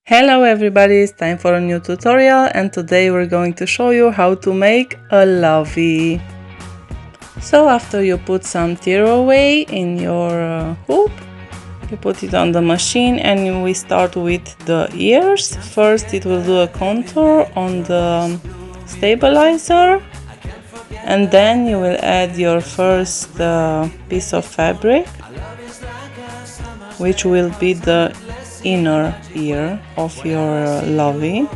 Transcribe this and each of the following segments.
Hello everybody, it's time for a new tutorial and today we're going to show you how to make a lovey. So after you put some tearaway in your hoop, you put it on the machine and we start with the ears. First it will do a contour on the stabilizer and then you will add your first piece of fabric, which will be the inner ear of your lovey.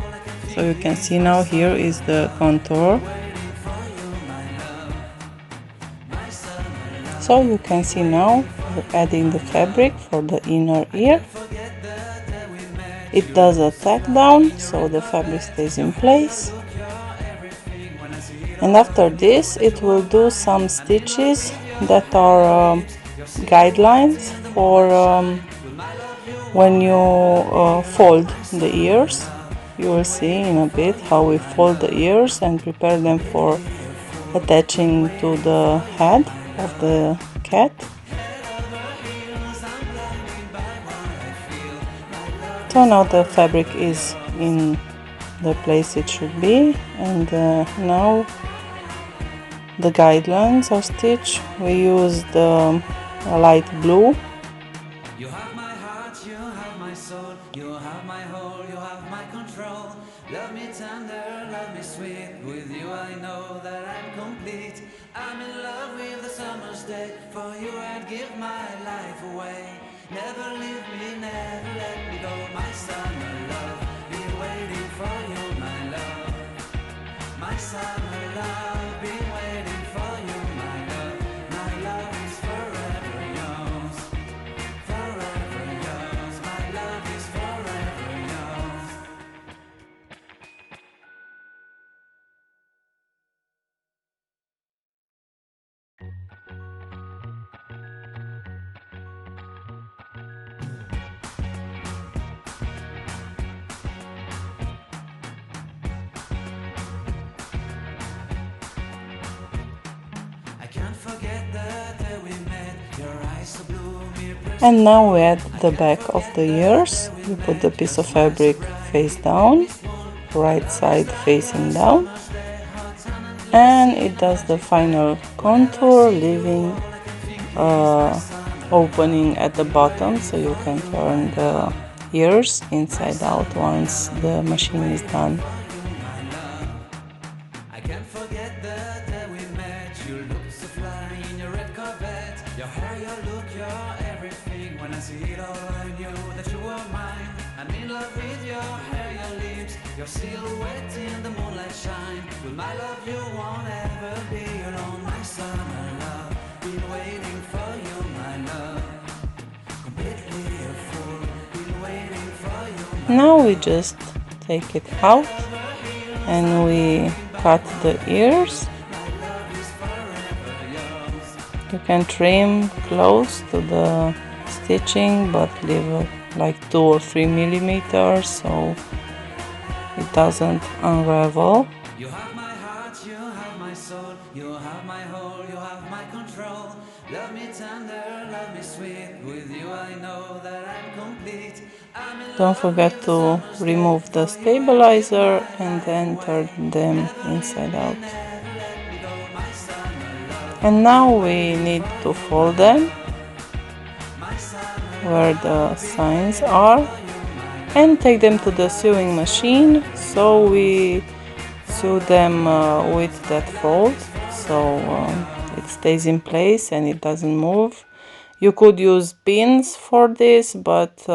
So you can see now here is the contour. So you can see now we're adding the fabric for the inner ear. It does a tack down so the fabric stays in place. And after this it will do some stitches that are guidelines for when you fold the ears. You will see in a bit how we fold the ears and prepare them for attaching to the head of the cat. So now the fabric is in the place it should be, and now the guidelines are stitched. We use the light blue. You have my heart, you have my soul, you have my whole, you have my control. Love me tender, love me sweet, with you I know that I'm complete. I'm in love with the summer's day, for you I'd give my life away. Never leave me, never let me go, my summer love. Been waiting for you, my love. My summer love, been waiting for you, my love. My love is forever yours. Forever yours, my love is forever yours. I can't forget the day we met, your eyes so blue, me. And now we add the back of the ears. You put the piece of fabric face down, right side facing down, and it does the final contour, leaving opening at the bottom so you can turn the ears inside out once the machine is done. I can't forget the day we met. You look so fly in your red Corvette. Your hair, your look, your everything. When I see it all, I knew that you were mine. I'm in love with your hair, your lips, your silhouette in the moonlight shine. With my love, you won't ever be alone, my summer love. Been waiting for you, my love. Completely a fool. Been waiting for you. Now we just take it out and we cut the ears. You can trim close to the stitching but leave like 2 or 3 millimeters so it doesn't unravel. You have my heart, you have my soul, you have my whole, you have my control. Love me tender, love me sweet, with you I know that I'm complete. Don't forget to remove the stabilizer and then turn them inside out. And now we need to fold them where the signs are and take them to the sewing machine. So we sew them with that fold so it stays in place and it doesn't move. You could use pins for this, but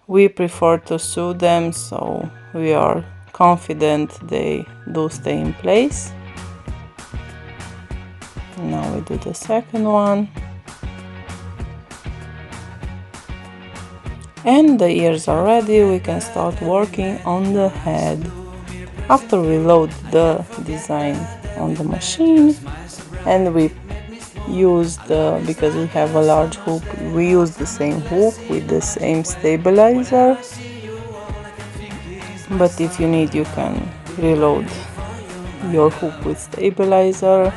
we prefer to sew them so we are confident they do stay in place. Now we do the second one. And the ears are ready, we can start working on the head. After we load the design on the machine and we use because we have a large hoop, we use the same hoop with the same stabilizer, but if you need you can reload your hoop with stabilizer.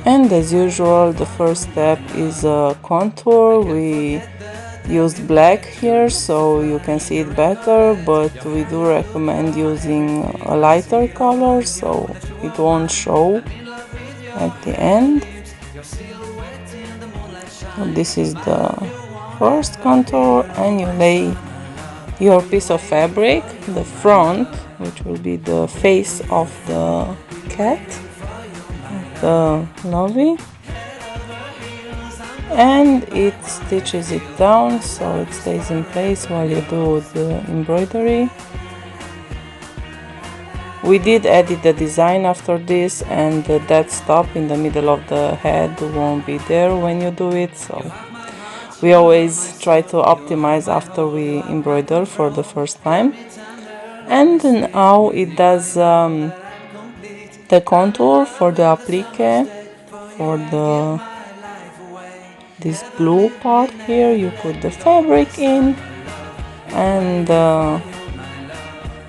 And as usual the first step is a contour. We used black here so you can see it better, but we do recommend using a lighter color so it won't show at the end. So this is the first contour, and you lay your piece of fabric, the front, which will be the face of the cat, the Lovey, and it stitches it down so it stays in place while you do the embroidery. We did edit the design after this, and that stop in the middle of the head won't be there when you do it, so we always try to optimize after we embroider for the first time. And now it does the contour for the applique, for this blue part here. You put the fabric in, and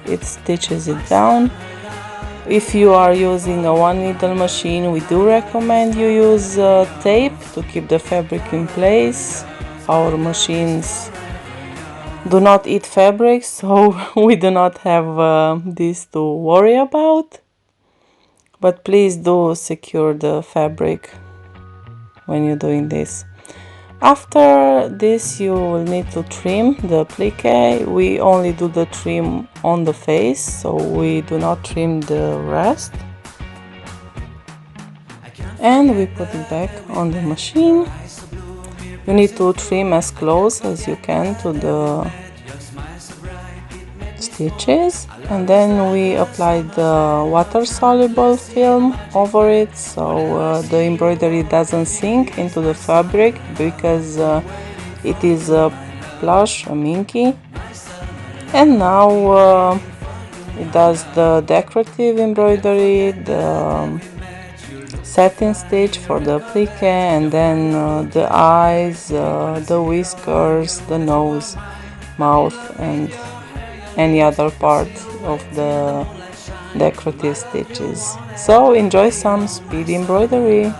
it stitches it down. If you are using a one needle machine, we do recommend you use tape to keep the fabric in place. Our machines do not eat fabric, so we do not have this to worry about. But please do secure the fabric when you're doing this. After this, you will need to trim the applique. We only do the trim on the face, so we do not trim the rest. And we put it back on the machine. You need to trim as close as you can to the stitches, and then we apply the water-soluble film over it so the embroidery doesn't sink into the fabric, because it is a plush, a minky. And now it does the decorative embroidery, the satin stitch for the applique, and then the eyes, the whiskers, the nose, mouth, and any other part of the decorative stitches. So enjoy some speed embroidery.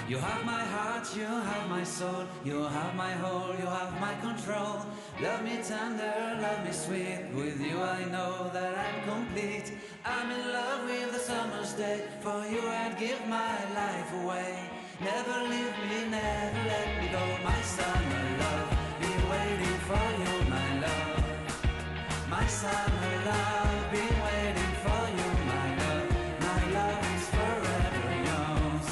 You have my heart, you have my soul, you have my whole, you have my control. Love me tender, love me sweet, with you I know that I'm complete. I'm in love with the summer's day, for you I'd give my life away. Never leave me, never let me go, my summer love, be waiting for you, my love. My summer love, be waiting for you, my love. My love is forever yours.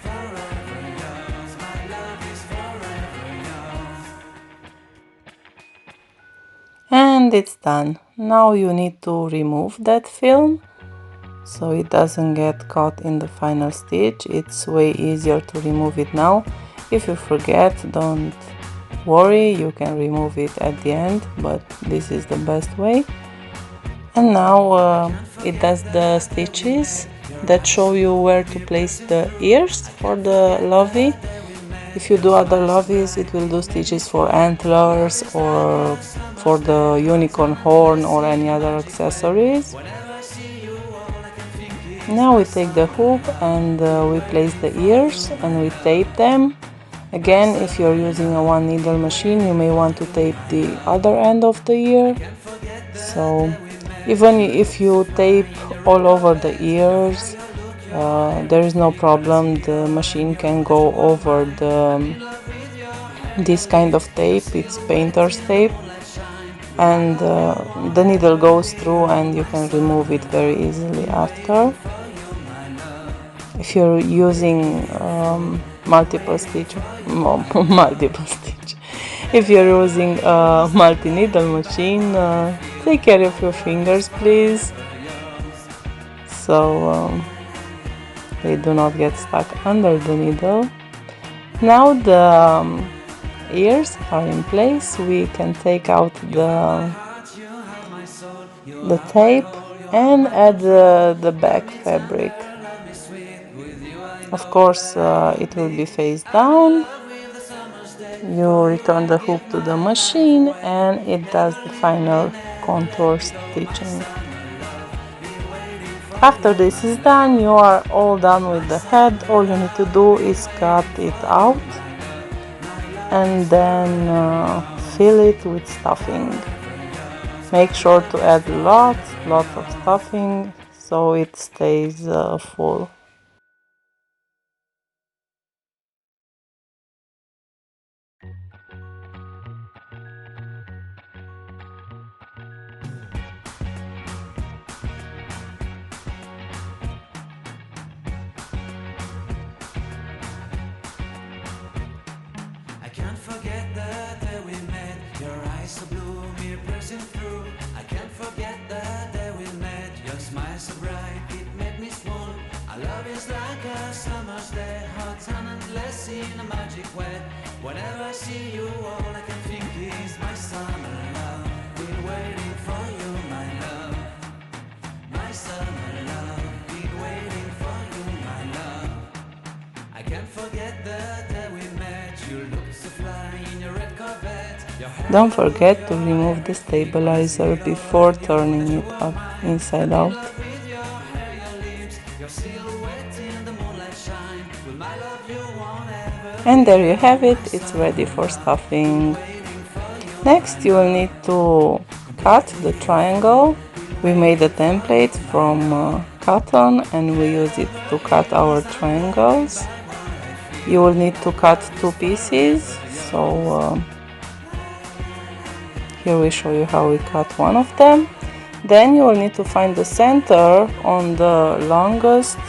Forever yours, my love is forever yours. And it's done. Now you need to remove that film so it doesn't get caught in the final stitch. It's way easier to remove it now. If you forget, don't worry, you can remove it at the end, but this is the best way. And now it does the stitches that show you where to place the ears for the Lovey. If you do other Loveys, it will do stitches for antlers or for the unicorn horn or any other accessories. Now we take the hoop and we place the ears and we tape them. Again, if you're using a one needle machine, you may want to tape the other end of the ear. So even if you tape all over the ears, there is no problem. The machine can go over this kind of tape. It's painter's tape, and the needle goes through and you can remove it very easily after. If you're using multiple stitch, if you're using a multi-needle machine, take care of your fingers, please, so they do not get stuck under the needle. Now the ears are in place. We can take out the the tape and add the back fabric. Of course, it will be face down. You return the hoop to the machine and it does the final contour stitching. After this is done, you are all done with the head. All you need to do is cut it out and then fill it with stuffing. Make sure to add lots of stuffing so it stays full. I can't forget the day we met. Your eyes so blue, me pressing through. I can't forget the day we met. Your smile so bright, it made me swoon. Our love is like a summer's day, hot and endless in a magic way. Whenever I see you, all I can think is my summer love. Been waiting for you, my love. My summer love. Been waiting for you, my love. I can't forget the day we met. You looked so fly in your red Corvette. Don't forget to remove the stabilizer before turning it up inside out. And there you have it, it's ready for stuffing. Next you will need to cut the triangle. We made a template from cotton and we use it to cut our triangles. You will need to cut two pieces, so here we show you how we cut one of them. Then you will need to find the center on the longest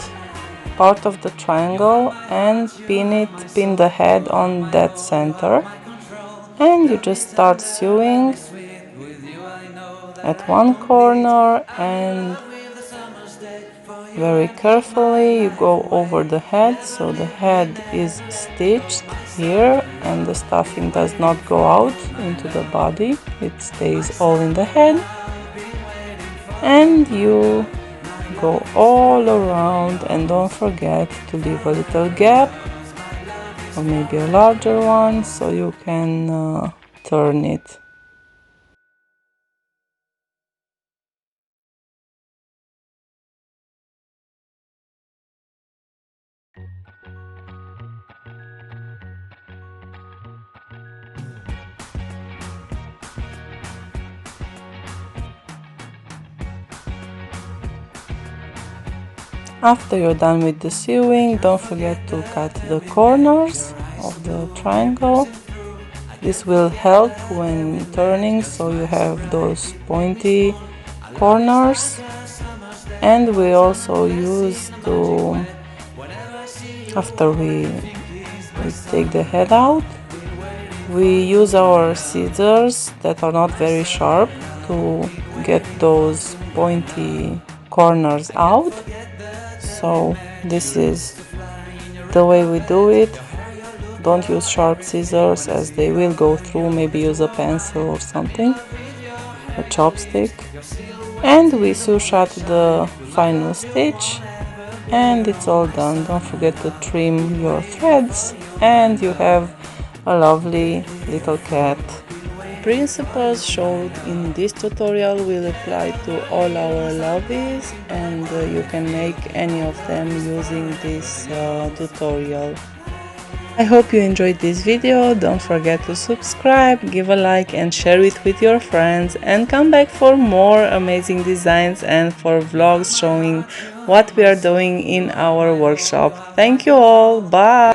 part of the triangle and pin the head on that center. And you just start sewing at one corner and very carefully you go over the head so the head is stitched here and the stuffing does not go out into the body, it stays all in the head, and you go all around and don't forget to leave a little gap or maybe a larger one so you can turn it. After you're done with the sewing, don't forget to cut the corners of the triangle. This will help when turning, so you have those pointy corners. And we also use to, after we take the head out, we use our scissors that are not very sharp to get those pointy corners out. So this is the way we do it. Don't use sharp scissors as they will go through. Maybe use a pencil or something, a chopstick. And we sew shut the final stitch and it's all done. Don't forget to trim your threads and you have a lovely little cat. Principles showed in this tutorial will apply to all our Loveys and you can make any of them using this tutorial. I hope you enjoyed this video. Don't forget to subscribe, give a like and share it with your friends, and come back for more amazing designs and for vlogs showing what we are doing in our workshop. Thank you all, bye!